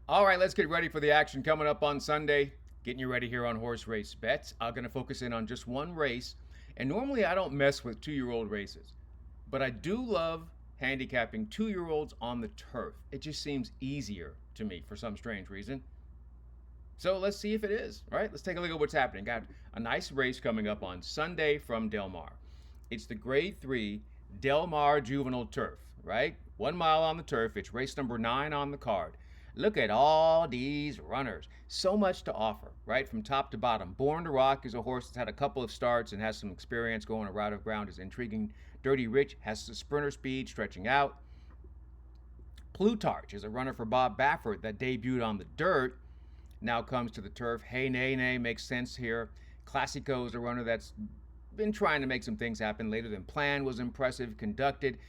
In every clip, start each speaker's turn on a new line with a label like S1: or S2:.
S1: All right, let's get ready for the action coming up on Sunday. Getting you ready here on Horse Race Bets. I'm going to focus in on just one race. And normally I don't mess with 2-year-old races, but I do love handicapping 2-year-olds on the turf. It just seems easier to me for some strange reason. So let's see if it is, right? Let's take a look at what's happening. Got a nice race coming up on Sunday from Del Mar. It's the Grade 3 Del Mar Juvenile Turf, right? 1 mile on the turf. It's race number 9 on the card. Look at all these runners. So much to offer, right? From top to bottom. Born to Rock is a horse that's had a couple of starts and has some experience going a route of ground. Is intriguing. Dirty Rich has the sprinter speed stretching out. Plutarch is a runner for Bob Baffert that debuted on the dirt. Now comes to the turf. Hey Nay Nay makes sense here. Classico is a runner that's been trying to make some things happen. Later Than Planned was impressive, conducted.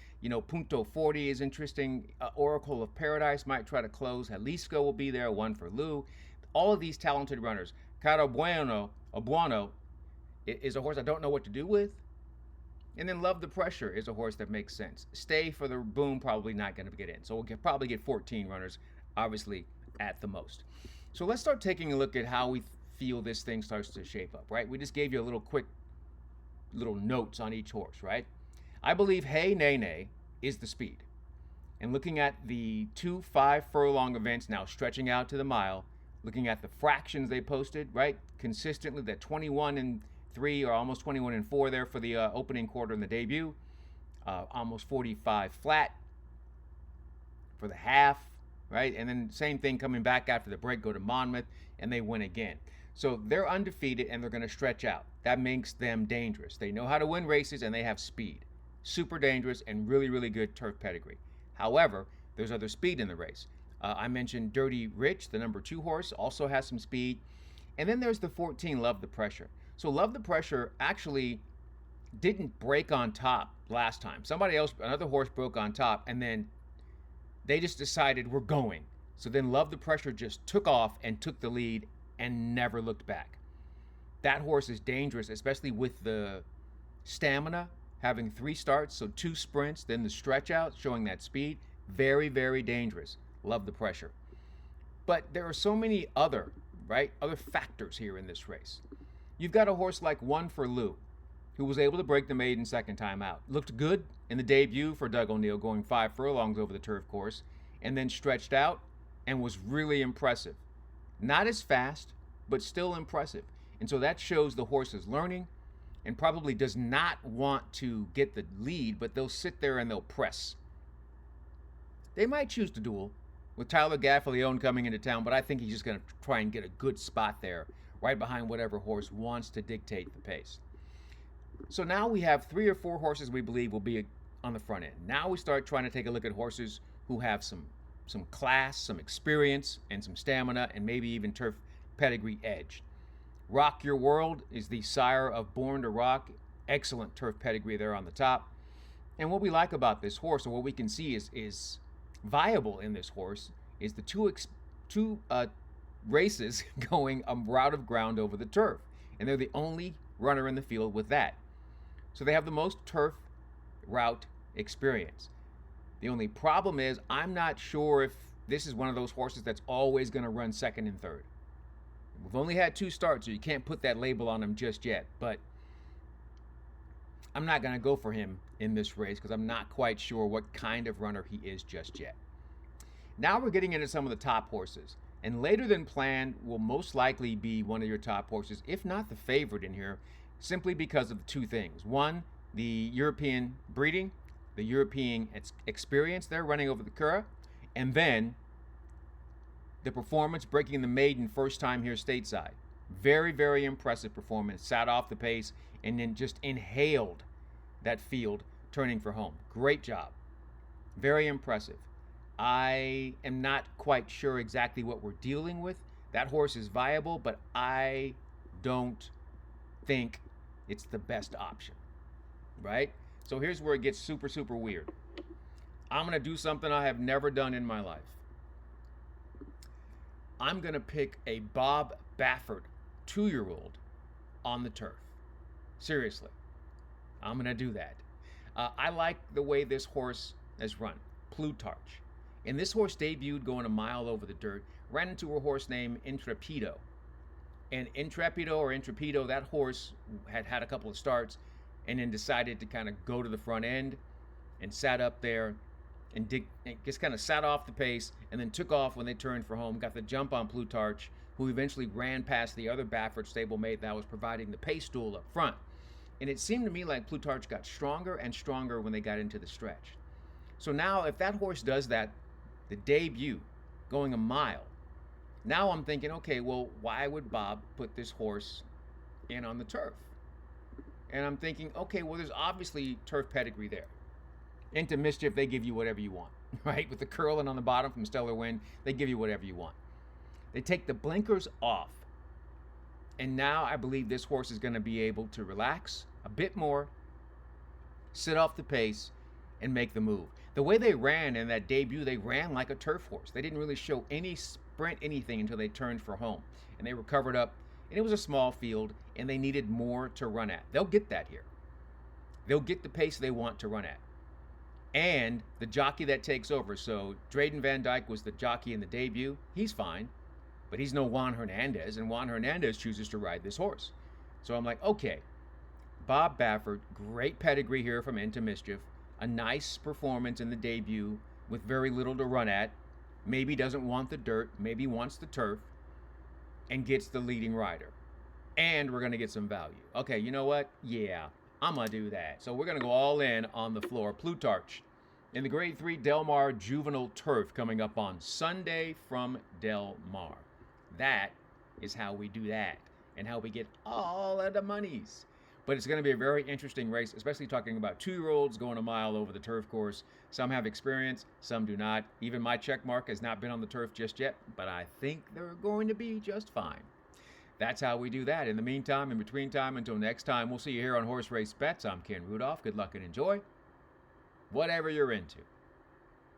S1: Punto 40 is interesting. Oracle of Paradise might try to close. Jalisco will be there, one for Lou. All of these talented runners. Caro Bueno is a horse I don't know what to do with. And then Love the Pressure is a horse that makes sense. Stay for the Boom, probably not going to get in. So we'll probably get 14 runners, obviously, at the most. So let's start taking a look at how we feel this thing starts to shape up, right? We just gave you a little quick little notes on each horse, right? I believe Hey Nay Nay is the speed. And looking at the 2 5-furlong events now stretching out to the mile, looking at the fractions they posted, right? Consistently, that 21-3 or almost 21-4 there for the opening quarter in the debut. Almost 45 flat for the half, right? And then same thing coming back after the break, go to Monmouth, and they win again. So they're undefeated, and they're going to stretch out. That makes them dangerous. They know how to win races, and they have speed. Super dangerous and really, really good turf pedigree. However, there's other speed in the race. I mentioned Dirty Rich, the number 2 horse, also has some speed. And then there's the 14, Love the Pressure. So Love the Pressure actually didn't break on top last time. Somebody else, another horse broke on top, and then they just decided we're going. So then Love the Pressure just took off and took the lead and never looked back. That horse is dangerous, especially with the stamina, having 3 starts, so 2 sprints, then the stretch out, showing that speed. Very, very dangerous. Love the Pressure. But there are so many other factors here in this race. You've got a horse like One for Lou, who was able to break the maiden second time out. Looked good in the debut for Doug O'Neill, going 5 furlongs over the turf course, and then stretched out and was really impressive. Not as fast, but still impressive. And so that shows the horse is learning and probably does not want to get the lead, but they'll sit there and they'll press. They might choose to duel with Tyler Gaffalione coming into town, but I think he's just going to try and get a good spot there, right behind whatever horse wants to dictate the pace. So now we have 3 or 4 horses we believe will be on the front end. Now we start trying to take a look at horses who have some class, some experience, and some stamina, and maybe even turf pedigree edge. Rock Your World is the sire of Born to Rock. Excellent turf pedigree there on the top. And what we like about this horse, or what we can see is viable in this horse, is the two races going a route of ground over the turf. And they're the only runner in the field with that. So they have the most turf route experience. The only problem is I'm not sure if this is one of those horses that's always going to run second and third. We've only had 2 starts, so you can't put that label on him just yet. But I'm not going to go for him in this race because I'm not quite sure what kind of runner he is just yet. Now we're getting into some of the top horses. And Later Than Planned will most likely be one of your top horses, if not the favorite in here, simply because of the 2 things. One, the European breeding, the European experience there running over the Cura, and then the performance breaking the maiden first time here stateside. Very, very impressive performance. Sat off the pace and then just inhaled that field turning for home. Great job. Very impressive. I am not quite sure exactly what we're dealing with. That horse is viable, but I don't think it's the best option, right? So here's where it gets super, super weird. I'm going to do something I have never done in my life. I'm going to pick a Bob Baffert 2-year-old on the turf. Seriously. I'm going to do that. I like the way this horse has run. Plutarch. And this horse debuted going a mile over the dirt. ran into a horse named Intrepido. And Intrepido, that horse had had a couple of starts and then decided to kind of go to the front end and sat up there and just kind of sat off the pace and then took off when they turned for home, got the jump on Plutarch, who eventually ran past the other Baffert stablemate that was providing the pace duel up front. And it seemed to me like Plutarch got stronger and stronger when they got into the stretch. So now if that horse does that, the debut, going a mile, now I'm thinking, okay, well, why would Bob put this horse in on the turf? And I'm thinking, okay, well, there's obviously turf pedigree there. Into Mischief, they give you whatever you want, right? With the curling on the bottom from Stellar Wind, they give you whatever you want. They take the blinkers off. And now I believe this horse is going to be able to relax a bit more, sit off the pace, and make the move. The way they ran in that debut, they ran like a turf horse. They didn't really show any sprint, anything until they turned for home. And they were covered up, and it was a small field, and they needed more to run at. They'll get that here. They'll get the pace they want to run at. And the jockey that takes over. So Drayden Van Dyke was the jockey in the debut. He's fine, but he's no Juan Hernandez, and Juan Hernandez chooses to ride this horse. So I'm like, okay, Bob Baffert, great pedigree here from Into Mischief, a nice performance in the debut with very little to run at, maybe doesn't want the dirt, maybe wants the turf, and gets the leading rider. And we're going to get some value. Okay, you know what? Yeah, I'm going to do that. So we're going to go all in on the floor. Plutarch in the Grade 3 Del Mar Juvenile Turf coming up on Sunday from Del Mar. That is how we do that and how we get all of the monies. But it's going to be a very interesting race, especially talking about 2-year-olds going a mile over the turf course. Some have experience, some do not. Even my check mark has not been on the turf just yet, but I think they're going to be just fine. That's how we do that. In the meantime, in between time, until next time, we'll see you here on Horse Race Bets. I'm Ken Rudolph. Good luck and enjoy whatever you're into.